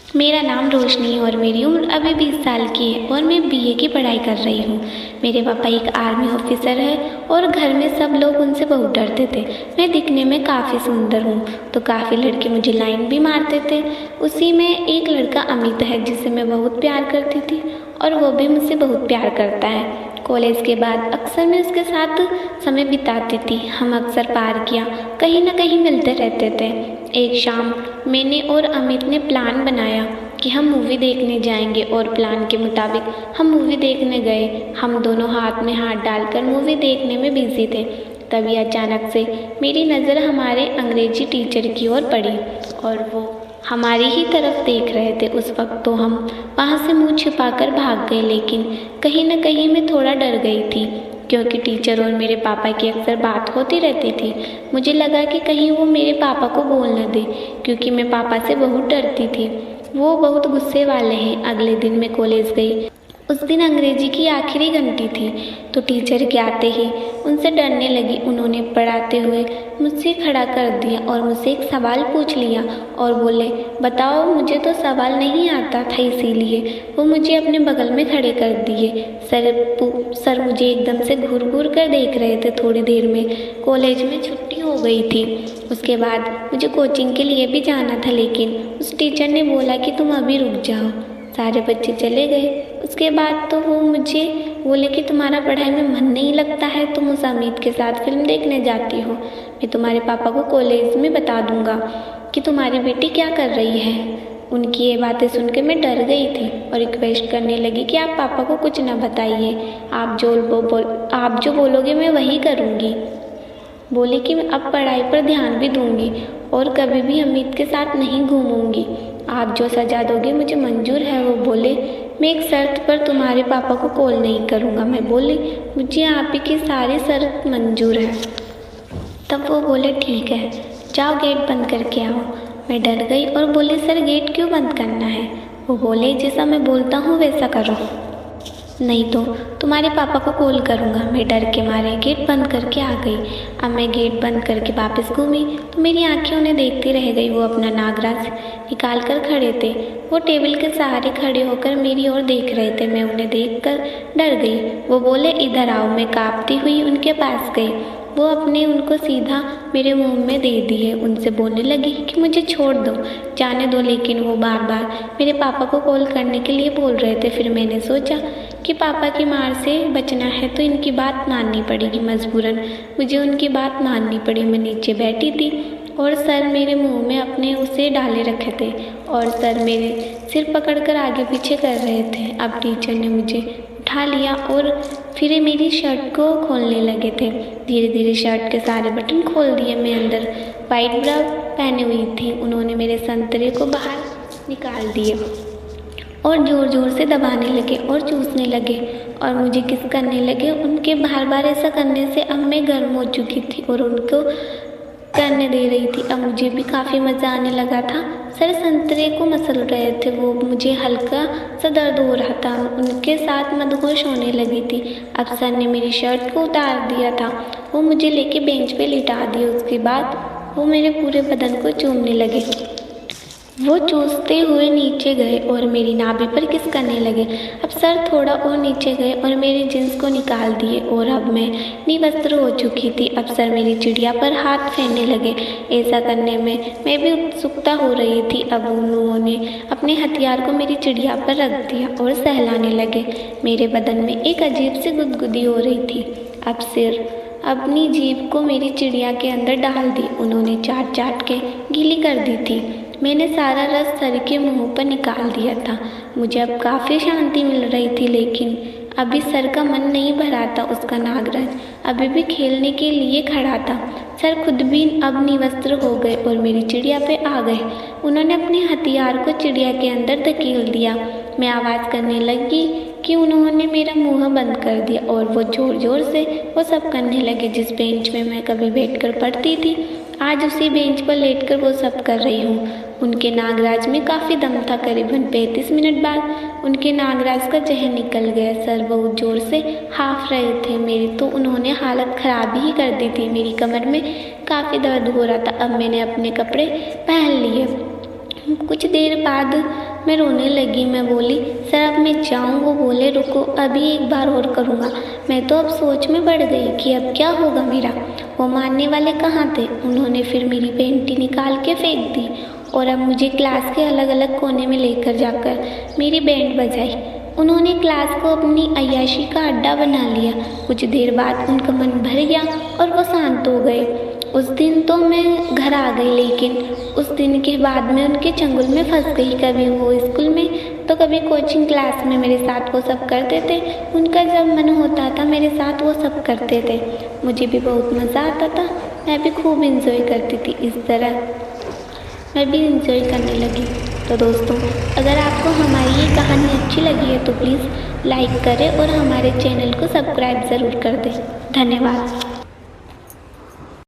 मेरा नाम रोशनी है और मेरी उम्र अभी 20 साल की है और मैं बीए की पढ़ाई कर रही हूँ। मेरे पापा एक आर्मी ऑफिसर है और घर में सब लोग उनसे बहुत डरते थे। मैं दिखने में काफ़ी सुंदर हूँ तो काफ़ी लड़के मुझे लाइन भी मारते थे। उसी में एक लड़का अमित है जिसे मैं बहुत प्यार करती थी और वो भी मुझसे बहुत प्यार करता है। कॉलेज के बाद अक्सर मैं उसके साथ समय बिताती थी। हम अक्सर पार्क या कहीं ना कहीं मिलते रहते थे। एक शाम मैंने और अमित ने प्लान बनाया कि हम मूवी देखने जाएंगे और प्लान के मुताबिक हम मूवी देखने गए। हम दोनों हाथ में हाथ डालकर मूवी देखने में बिजी थे। तभी अचानक से मेरी नज़र हमारे अंग्रेजी टीचर की ओर पड़ी और वो हमारी ही तरफ देख रहे थे। उस वक्त तो हम वहाँ से मुंह छिपाकर भाग गए, लेकिन कहीं न कहीं मैं थोड़ा डर गई थी क्योंकि टीचर और मेरे पापा की अक्सर बात होती रहती थी। मुझे लगा कि कहीं वो मेरे पापा को बोल न दे क्योंकि मैं पापा से बहुत डरती थी। वो बहुत गुस्से वाले हैं। अगले दिन मैं कॉलेज गई। उस दिन अंग्रेजी की आखिरी घंटी थी तो टीचर के आते ही उनसे डरने लगी। उन्होंने पढ़ाते हुए मुझसे खड़ा कर दिया और मुझसे एक सवाल पूछ लिया और बोले, बताओ। मुझे तो सवाल नहीं आता था, इसीलिए वो मुझे अपने बगल में खड़े कर दिए। सर मुझे एकदम से घूर घूर कर देख रहे थे। थोड़ी देर में कॉलेज में छुट्टी हो गई थी। उसके बाद मुझे कोचिंग के लिए भी जाना था, लेकिन उस टीचर ने बोला कि तुम अभी रुक जाओ। सारे बच्चे चले गए। उसके बाद तो वो मुझे बोले कि तुम्हारा पढ़ाई में मन नहीं लगता है, तुम उस अमित के साथ फिल्म देखने जाती हो। मैं तुम्हारे पापा को कॉलेज में बता दूंगा कि तुम्हारी बेटी क्या कर रही है। उनकी ये बातें सुन के मैं डर गई थी और रिक्वेस्ट करने लगी कि आप पापा को कुछ ना बताइए। आप जो बोलोगे मैं वही करूँगी। बोली कि मैं अब पढ़ाई पर ध्यान भी दूंगी और कभी भी अमित के साथ नहीं घूमूंगी। आप जो सजा दोगे मुझे मंजूर है। वो बोले, मैं एक शर्त पर तुम्हारे पापा को कॉल नहीं करूँगा। मैं बोली, मुझे आप ही की सारी शर्त मंजूर है। तब वो बोले, ठीक है, जाओ गेट बंद करके आओ। मैं डर गई और बोली, सर गेट क्यों बंद करना है? वो बोले, जैसा मैं बोलता हूँ वैसा करो, नहीं तो तुम्हारे पापा को कॉल करूँगा। मैं डर के मारे गेट बंद करके आ गई। अब मैं गेट बंद करके वापस घूमी तो मेरी आंखें उन्हें देखती रह गई। वो अपना नागराज निकाल कर खड़े थे। वो टेबल के सहारे खड़े होकर मेरी ओर देख रहे थे। मैं उन्हें देखकर डर गई। वो बोले, इधर आओ। मैं कांपती हुई उनके पास गई। वो अपने उनको सीधा मेरे मुंह में दे दिए। उनसे बोलने लगी कि मुझे छोड़ दो, जाने दो, लेकिन वो बार बार मेरे पापा को कॉल करने के लिए बोल रहे थे। फिर मैंने सोचा कि पापा की मार से बचना है तो इनकी बात माननी पड़ेगी। मजबूरन मुझे उनकी बात माननी पड़ी। मैं नीचे बैठी थी और सर मेरे मुंह में अपने उसे डाले रखे थे और सर मेरे सिर पकड़कर आगे पीछे कर रहे थे। अब टीचर ने मुझे उठा लिया और फिर मेरी शर्ट को खोलने लगे थे। धीरे धीरे शर्ट के सारे बटन खोल दिए। मैं अंदर वाइट ब्रा पहने हुई थी। उन्होंने मेरे संतरे को बाहर निकाल दिए और ज़ोर ज़ोर से दबाने लगे और चूसने लगे और मुझे किस करने लगे। उनके बार बार ऐसा करने से अब मैं गर्म हो चुकी थी और उनको करने दे रही थी। अब मुझे भी काफ़ी मज़ा आने लगा था। सर संतरे को मसल रहे थे। वो मुझे हल्का सा दर्द हो रहा था। उनके साथ मदहोश होने लगी थी। अब सर ने मेरी शर्ट को उतार दिया था। वो मुझे लेके बेंच पे लिटा दिया। उसके बाद वो मेरे पूरे बदन को चूमने लगे। वो चूसते हुए नीचे गए और मेरी नाभि पर किस करने लगे। अब सर थोड़ा और नीचे गए और मेरी जींस को निकाल दिए और अब मैं निवस्त्र हो चुकी थी। अब सर मेरी चिड़िया पर हाथ फेरने लगे। ऐसा करने में मैं भी उत्सुकता हो रही थी। अब उन्होंने अपने हथियार को मेरी चिड़िया पर रख दिया और सहलाने लगे। मेरे बदन में एक अजीब सी गुदगुदी हो रही थी। अब सिर अपनी जीभ को मेरी चिड़िया के अंदर डाल दी। उन्होंने चाट चाट के गीली कर दी थी। मैंने सारा रस सर के मुंह पर निकाल दिया था। मुझे अब काफ़ी शांति मिल रही थी, लेकिन अभी सर का मन नहीं भरा था। उसका नागराज अभी भी खेलने के लिए खड़ा था। सर खुद भी अब निवस्त्र हो गए और मेरी चिड़िया पे आ गए। उन्होंने अपने हथियार को चिड़िया के अंदर धकेल दिया। मैं आवाज़ करने लगी कि उन्होंने मेरा मुंह बंद कर दिया और वो ज़ोर ज़ोर से वो सब करने लगे। जिस बेंच में मैं कभी बैठकर पढ़ती थी, आज उसी बेंच पर लेटकर वो सब कर रही हूँ। उनके नागराज में काफ़ी दम था। करीबन 35 मिनट बाद उनके नागराज का जहर निकल गया। सर बहुत ज़ोर से हाफ रहे थे। मेरी तो उन्होंने हालत ख़राब ही कर दी थी। मेरी कमर में काफ़ी दर्द हो रहा था। अब मैंने अपने कपड़े पहन लिए। कुछ देर बाद मैं रोने लगी। मैं बोली, सर अब मैं जाऊँ? वो बोले, रुको अभी एक बार और करूँगा। मैं तो अब सोच में पड़ गई कि अब क्या होगा मेरा। वो मानने वाले कहाँ थे। उन्होंने फिर मेरी पेंटी निकाल के फेंक दी और अब मुझे क्लास के अलग अलग कोने में लेकर जाकर मेरी बैंड बजाई। उन्होंने क्लास को अपनी अय्याशी का अड्डा बना लिया। कुछ देर बाद उनका मन भर गया और वो शांत हो गए। उस दिन तो मैं घर आ गई, लेकिन उस दिन के बाद मैं उनके चंगुल में फंस गई। कभी वो स्कूल में तो कभी कोचिंग क्लास में मेरे साथ वो सब करते थे। उनका जब मन होता था मेरे साथ वो सब करते थे। मुझे भी बहुत मज़ा आता था। मैं भी खूब इंजॉय करती थी। इस तरह मैं भी इंजॉय करने लगी। तो दोस्तों, अगर आपको हमारी ये कहानी अच्छी लगी है तो प्लीज़ लाइक करें और हमारे चैनल को सब्सक्राइब ज़रूर कर दें। धन्यवाद।